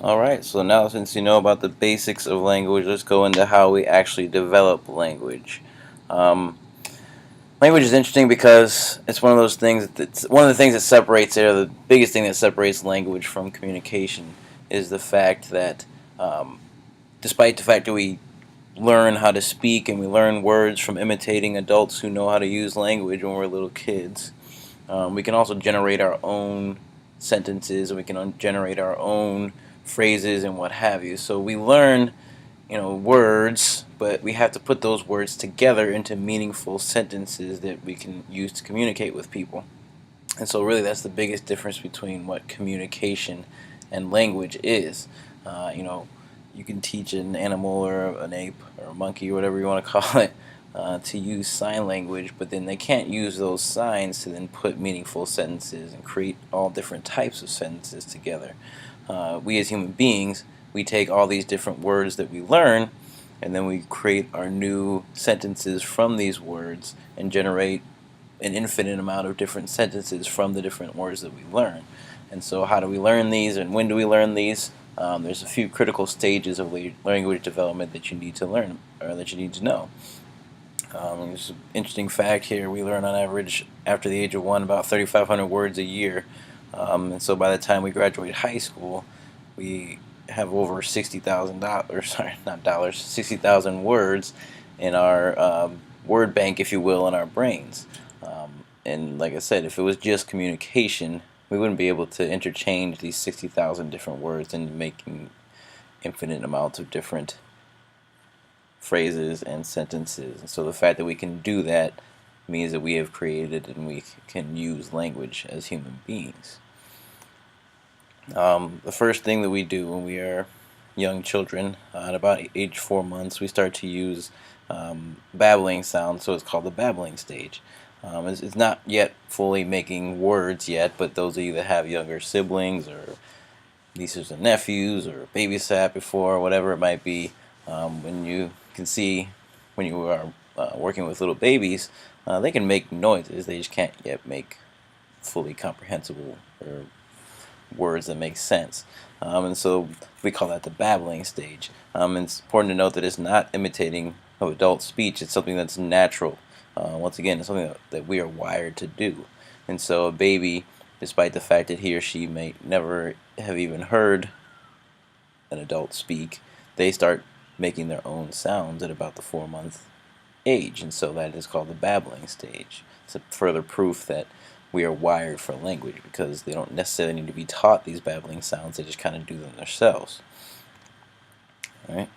Alright, so now since you know about the basics of language, let's go into how we actually develop language. Um, Language is interesting because it's one of those things that's one of the things that separates it, or the biggest thing that separates language from communication is the fact that um, despite the fact that we learn how to speak and we learn words from imitating adults who know how to use language when we're little kids, we can also generate our own sentences, and we can generate our own phrases and what have you. So we learn, words, but we have to put those words together into meaningful sentences that we can use to communicate with people. And so really that's the biggest difference between what communication and language is. You can teach an animal or an ape or a monkey or whatever you want to call it to use sign language, but then they can't use those signs to then put meaningful sentences and create all different types of sentences together. We as human beings, we take all these different words that we learn and then we create our new sentences from these words and generate an infinite amount of different sentences from the different words that we learn. And so how do we learn these and when do we learn these? There's a few critical stages of language development that you need to learn, or that you need to know. There's an interesting fact here. We learn on average after the age of 1 about 3,500 words a year. And so by the time we graduate high school, we have over 60,000 dollars, sorry, not dollars, 60,000 words in our word bank, if you will, in our brains. And like I said, if it was just communication, we wouldn't be able to interchange these 60,000 different words into making infinite amounts of different phrases and sentences. And so the fact that we can do that means that we have created and we can use language as human beings. The first thing that we do when we are young children, at about age 4 months, we start to use babbling sounds, so it's called the babbling stage. It's not yet fully making words yet, but those of you that have younger siblings or nieces and nephews or babysat before, whatever it might be, when you can see when you are working with little babies, they can make noises, they just can't yet make fully comprehensible or words that make sense. And so we call that the babbling stage. It's important to note that it's not imitating of adult speech. It's something that's natural. Once again, it's something that we are wired to do. And so a baby, despite the fact that he or she may never have even heard an adult speak, they start making their own sounds at about the 4-month age. And so that is called the babbling stage. It's a further proof that we are wired for language, because they don't necessarily need to be taught these babbling sounds, they just kind of do them themselves. Alright.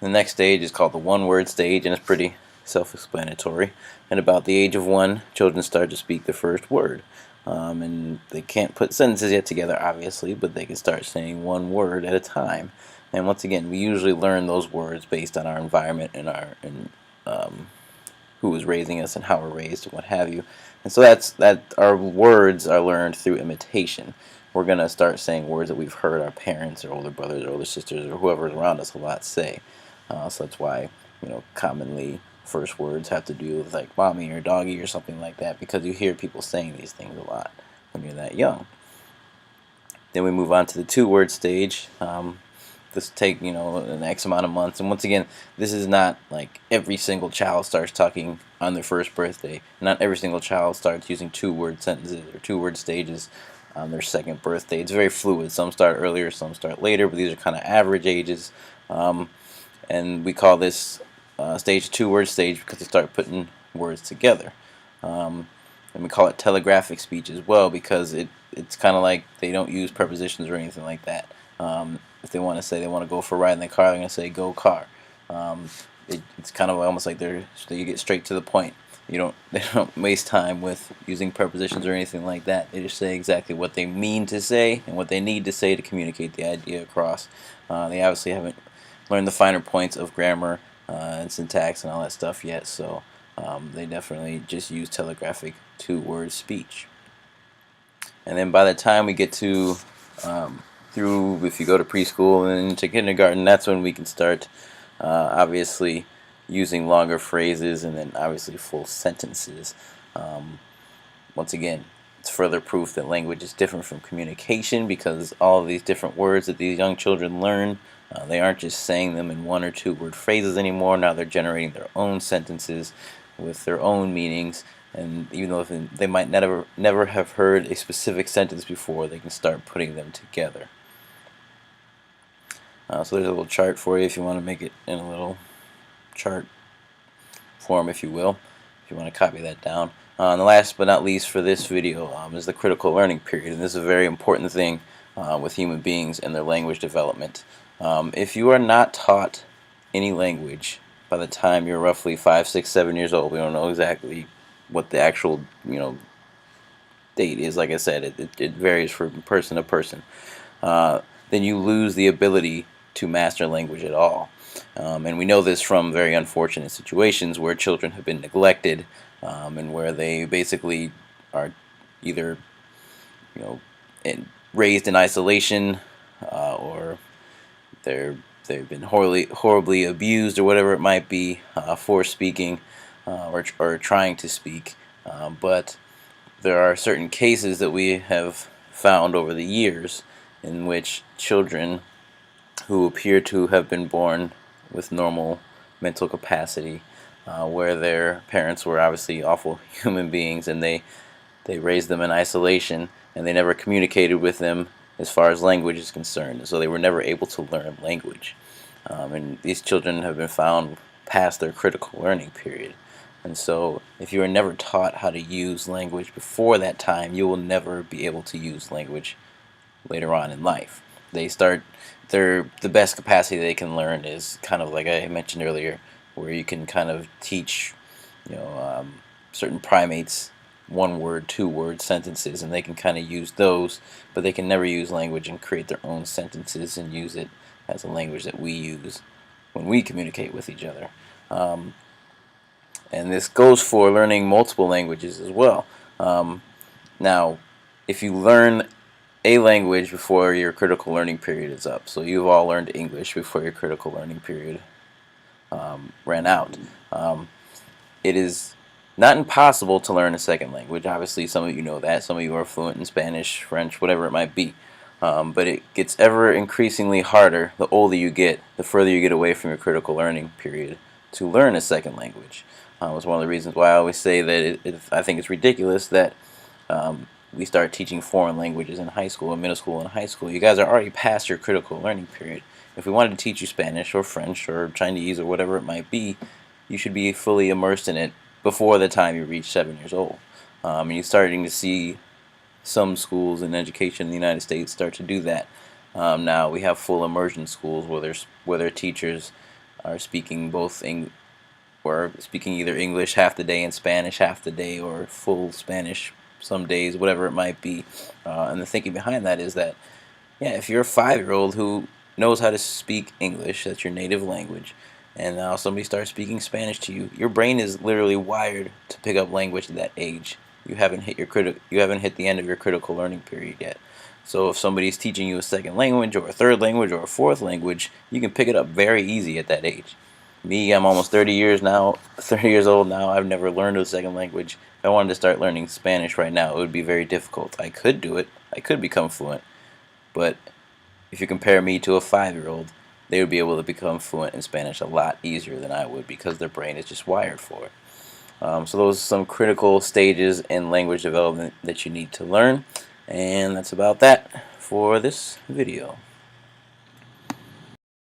The next stage is called the one-word stage, and it's pretty self-explanatory. At about the age of 1, children start to speak the first word. And they can't put sentences yet together, obviously, but they can start saying one word at a time. And once again, we usually learn those words based on our environment and who was raising us and how we're raised and what have you. And so that our words are learned through imitation. We're going to start saying words that we've heard our parents or older brothers or older sisters or whoever is around us a lot say. So that's why, commonly first words have to do with like mommy or doggy or something like that, because you hear people saying these things a lot when you're that young. Then we move on to the two-word stage. This take an X amount of months, and once again, this is not like every single child starts talking on their first birthday. Not every single child starts using two-word sentences or two-word stages on their second birthday. It's very fluid. Some start earlier, some start later, but these are kind of average ages. And we call this stage two-word stage because they start putting words together. And we call it telegraphic speech as well, because it's kind of like they don't use prepositions or anything like that. If they want to say they want to go for a ride in the car, they're going to say go car. It's kind of almost like you get straight to the point. They don't waste time with using prepositions or anything like that. They just say exactly what they mean to say and what they need to say to communicate the idea across. They obviously haven't learned the finer points of grammar and syntax and all that stuff yet, so they definitely just use telegraphic two-word speech. And then by the time we get to through, if you go to preschool and into kindergarten, that's when we can start obviously using longer phrases and then obviously full sentences. Once again, It's further proof that language is different from communication, because all of these different words that these young children learn, they aren't just saying them in one or two word phrases anymore. Now they're generating their own sentences with their own meanings, and even though they might never have heard a specific sentence before, they can start putting them together. So there's a little chart for you if you want to make it in a little chart form, if you will, if you want to copy that down. And the last but not least for this video is the critical learning period, and this is a very important thing with human beings and their language development. If you are not taught any language by the time you're roughly 5, 6, 7 years old, we don't know exactly what the actual date is. Like I said, it varies from person to person. Then you lose the ability to master language at all. And we know this from very unfortunate situations where children have been neglected, and where they basically are either raised in isolation, or they've been horribly abused, or whatever it might be, for speaking, or trying to speak. But there are certain cases that we have found over the years in which children who appear to have been born with normal mental capacity, where their parents were obviously awful human beings, and they raised them in isolation, and they never communicated with them as far as language is concerned, so they were never able to learn language. And these children have been found past their critical learning period. And so if you are never taught how to use language before that time, you will never be able to use language later on in life. The best capacity they can learn is kind of like I mentioned earlier, where you can kind of teach certain primates one word, two word sentences, and they can kind of use those, but they can never use language and create their own sentences and use it as a language that we use when we communicate with each other. And this goes for learning multiple languages as well. Now, if you learn a language before your critical learning period is up, so you've all learned English before your critical learning period ran out, it is not impossible to learn a second language. Obviously, some of you know that. Some of you are fluent in Spanish, French, whatever it might be. But it gets ever increasingly harder the older you get, the further you get away from your critical learning period, to learn a second language. It's one of the reasons why I always say that I think it's ridiculous that we start teaching foreign languages in high school, and middle school, and high school. You guys are already past your critical learning period. If we wanted to teach you Spanish or French or Chinese or whatever it might be, you should be fully immersed in it before the time you reach 7 years old. And you're starting to see some schools in education in the United States start to do that. Now we have full immersion schools where their teachers are speaking speaking either English half the day and Spanish half the day, or full Spanish some days, whatever it might be. And the thinking behind that is that, yeah, if you're a 5-year-old who knows how to speak English, that's your native language, and now somebody starts speaking Spanish to you, your brain is literally wired to pick up language at that age. You haven't hit the end of your critical learning period yet. So if somebody's teaching you a second language or a third language or a fourth language, you can pick it up very easy at that age. Me, I'm almost 30 years old now. I've never learned a second language. If I wanted to start learning Spanish right now, it would be very difficult. I could do it. I could become fluent. But if you compare me to a 5-year-old, they would be able to become fluent in Spanish a lot easier than I would, because their brain is just wired for it. So those are some critical stages in language development that you need to learn. And that's about that for this video.